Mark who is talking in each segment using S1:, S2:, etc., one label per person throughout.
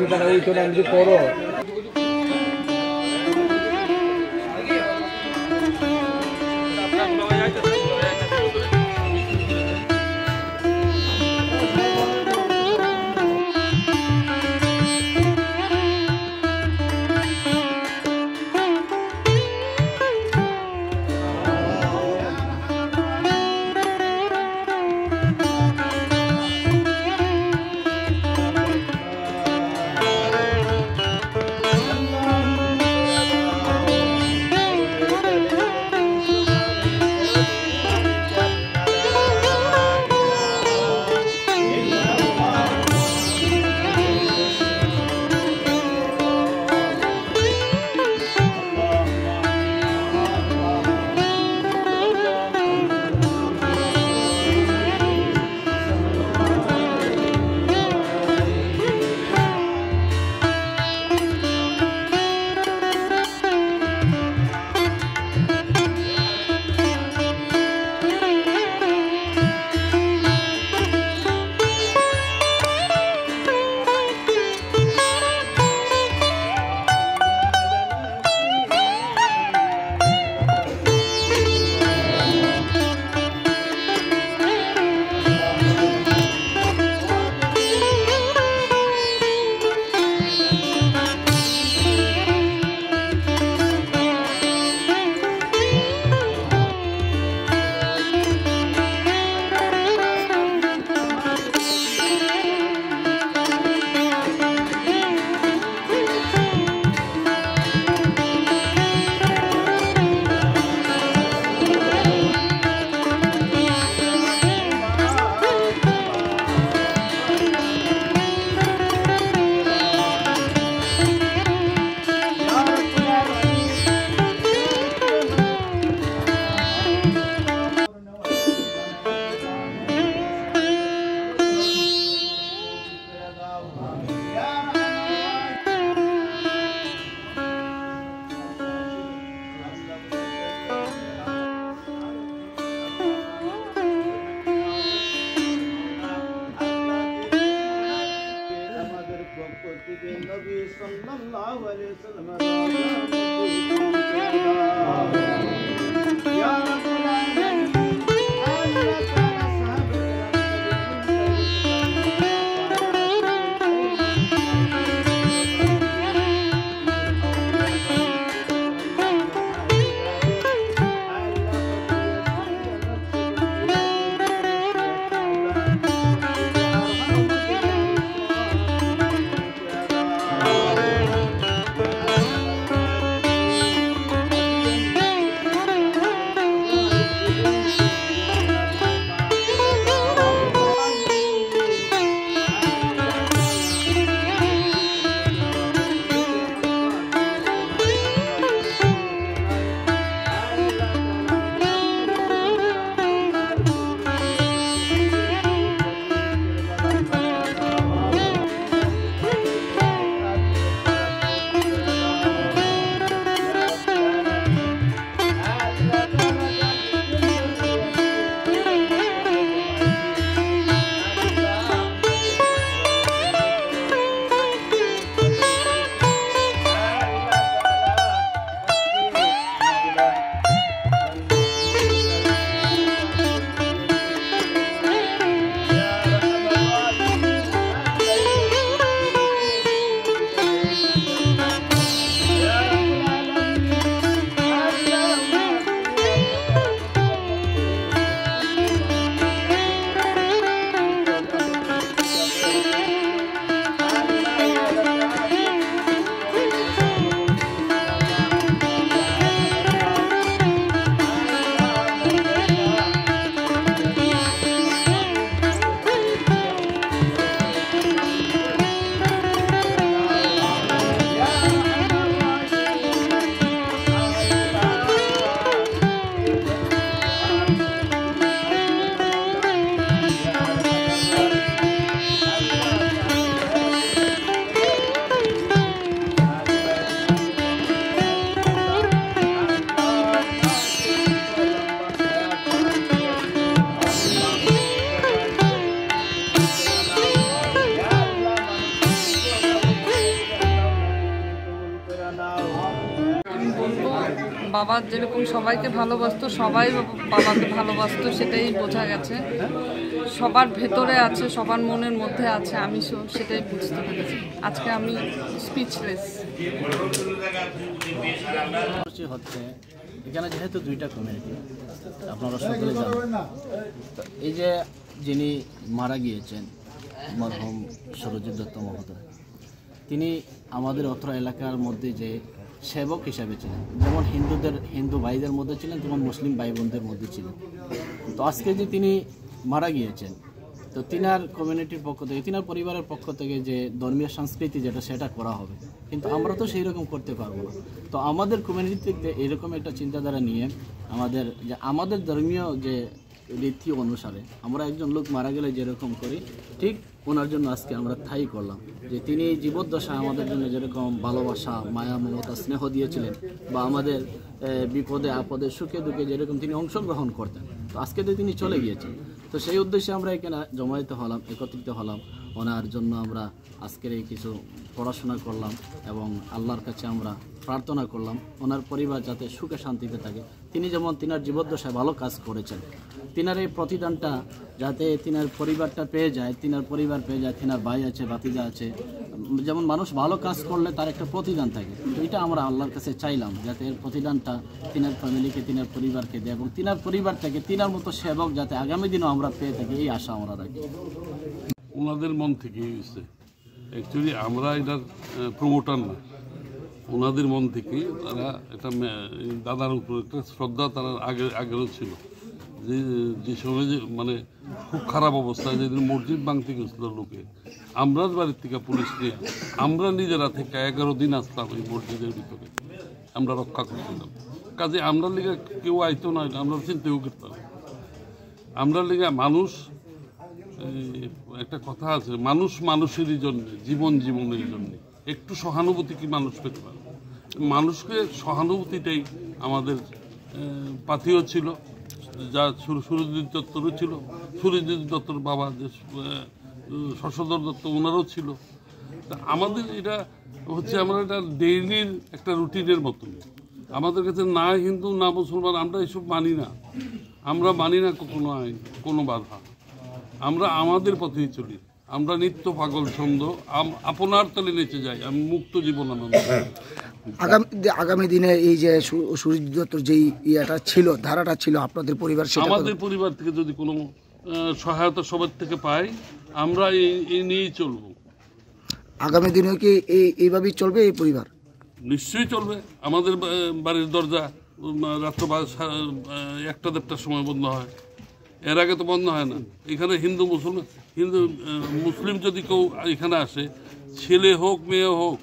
S1: টাকা আমি করো
S2: বাবা যেরকম সবাইকে ভালোবাসতো সবাই বাবাকে ভালোবাসতো, সেটাই বোঝা গেছে। সবার ভেতরে আছে, সবার মনের মধ্যে আছে, আমি সেটাই বুঝতে পেরেছি। আজকে আমি স্পিচলেস।
S3: হচ্ছে এখানে যেহেতু দুইটা কমিউনিটি আপনারা সকলে জানেন, এই যে যিনি মারা গিয়েছেন মরহুম সুরজিৎ দত্ত মহোদয়, তিনি আমাদের অত্র এলাকার মধ্যে যে সেবক হিসাবে ছিলেন, যেমন হিন্দু ভাইদের মধ্যে ছিলেন তেমন মুসলিম ভাই বোনদের মধ্যে ছিলেন। তো আজকে যে তিনি মারা গিয়েছেন, তো তিনার কমিউনিটির পক্ষ থেকে, তিনার পরিবারের পক্ষ থেকে যে ধর্মীয় সংস্কৃতি যেটা সেটা করা হবে, কিন্তু আমরা তো সেই রকম করতে পারবো না। তো আমাদের কমিউনিটি থেকে এরকম একটা চিন্তাধারা নিয়ে আমাদের ধর্মীয় যে রীতি অনুসারে আমরা একজন লোক মারা গেলে যেরকম করি, ঠিক ওনার জন্য আজকে আমরা ঠাই করলাম যে তিনি জীবদ্দশায় আমাদের জন্য যেরকম ভালোবাসা, মায়া, মমতা, স্নেহ দিয়েছিলেন, বা আমাদের বিপদে আপদে সুখে দুঃখে যেরকম তিনি অংশগ্রহণ করতেন, তো আজকে তো তিনি চলে গিয়েছেন। তো সেই উদ্দেশ্যে আমরা এখানে জমায়েত হলাম, একত্রিত হলাম। ওনার জন্য আমরা আজকের এই কিছু পড়াশোনা করলাম এবং আল্লাহর কাছে আমরা প্রার্থনা করলাম ওনার পরিবার যাতে সুখে শান্তিতে থাকে। তিনি যেমন তিনার জীবদ্দশায় ভালো কাজ করেছেন, তিনার এই প্রতিদানটা যাতে তিনার পরিবারটা পেয়ে যায়, তিনার পরিবার পেয়ে যায়, তিনার ভাই আছে, ভাতিজা আছে। যেমন মানুষ ভালো কাজ করলে তার একটা প্রতিদান থাকে, তো এটা আমরা আল্লাহর কাছে চাইলাম যাতে এর প্রতিদানটা তিনার ফ্যামিলিকে, তিনার পরিবারকে দেয় এবং তিনার পরিবার থেকে তিনার মতো সেবক যাতে আগামী দিনও আমরা পেয়ে থাকি, এই আশা আমরা রাখি।
S4: ওনাদের মন থেকে হয়েছে, অ্যাকচুয়ালি আমরা এটার প্রমোটার না, ওনাদের মন থেকে তারা এটা দাদার উপর একটা শ্রদ্ধা তারা আগেরও ছিল। যে সময় যে মানে খুব খারাপ অবস্থায় যেদিন মসজিদ ভাঙতে গেছিল লোকে, আমরা বাড়ির থেকে পুলিশ নিয়ে আমরা নিজেরা থেকে 11 দিন আসতাম এই মসজিদের ভিতরে, আমরা রক্ষা করছিলাম। কাজে আমরা লিগে কেউ আইতো না, আমরা চিন্তাও করতাম। আমরা লিগে মানুষ, একটা কথা আছে, মানুষ মানুষেরই জন্য, জীবন জীবনের জন্য। একটু সহানুভূতি কি মানুষ পেতে পারে? মানুষকে সহানুভূতিটাই আমাদের পাথেয় ছিল, যা সুরজিৎ দত্তরও ছিল, সুরজিৎ দত্তর বাবা যে শশধর দত্ত ওনারও ছিল। তা আমাদের এটা হচ্ছে, আমরা এটা ডেইলির একটা রুটিনের মতন। আমাদের কাছে না হিন্দু না মুসলমান, আমরা এসব মানি না। আমরা মানি না কোনো আইন, কোনো বাধা। আমরা আমাদের পথেই চলি। আমরা নিত্য পাগল ছন্দ, আপনার তলে নেচে যাই, আমি মুক্ত জীবন আনন্দ।
S5: আগামী দিনে এই যে সুরজিৎ দত্তর যেই ইয়েটা ছিল, ধারাটা ছিল আপনাদের পরিবার,
S4: আমাদের পরিবার থেকে যদি কোনো সহায়তা সবার থেকে পাই, আমরা এই নিয়েই চলব। আগামী
S5: দিনে কি এইভাবেই চলবে এই পরিবার?
S4: নিশ্চয়ই চলবে। আমাদের বাড়ির দরজা রাত্র 1টা-1:30টার সময় বন্ধ হয়, এর আগে তো বন্ধ হয় না। এখানে হিন্দু মুসলিম যদি কেউ এখানে আসে, ছেলে হোক মেয়ে হোক,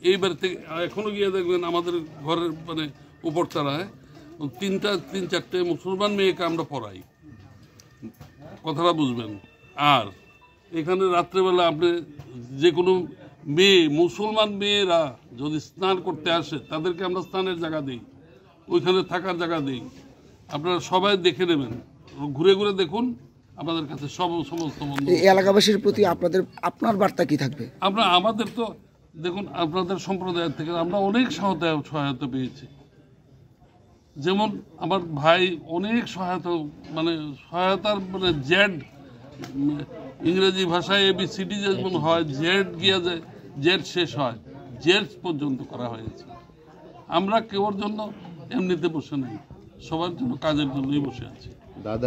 S4: এই বাড়ি থেকে এখনো গিয়ে দেখবেন আমাদের ঘরের মানে উপরতলায় 3-4টে মুসলমান মেয়েকে আমরা পড়াই, কথাটা বুঝবেন। আর এখানে রাত্রেবেলা আপনি যে কোনো মেয়ে, মুসলমান মেয়েরা যদি স্নান করতে আসে, তাদেরকে আমরা স্নানের জায়গা দিই, ওইখানে থাকার জায়গা দিই। আপনারা সবাই দেখে নেবেন, ঘুরে ঘুরে দেখুন, আমাদের কাছে সমস্ত বন্ধু।
S5: এলাকাবাসীর প্রতি আপনার বার্তা কি থাকবে?
S4: আমাদের তো দেখুন, আপনাদের সম্প্রদায়ের থেকে আমরা অনেক সহায়তা পেয়েছি। যেমন আমার ভাই অনেক সহায়তার মানে জেড, ইংরেজি ভাষায় ABCD যেমন হয়, জেড গিয়া যায়, জেড শেষ হয়, জেড পর্যন্ত করা হয়েছে। আমরা কেউর জন্য এমনিতে বসে নেই, সবার জন্য কাজের জন্যই বসে আছি। দাদা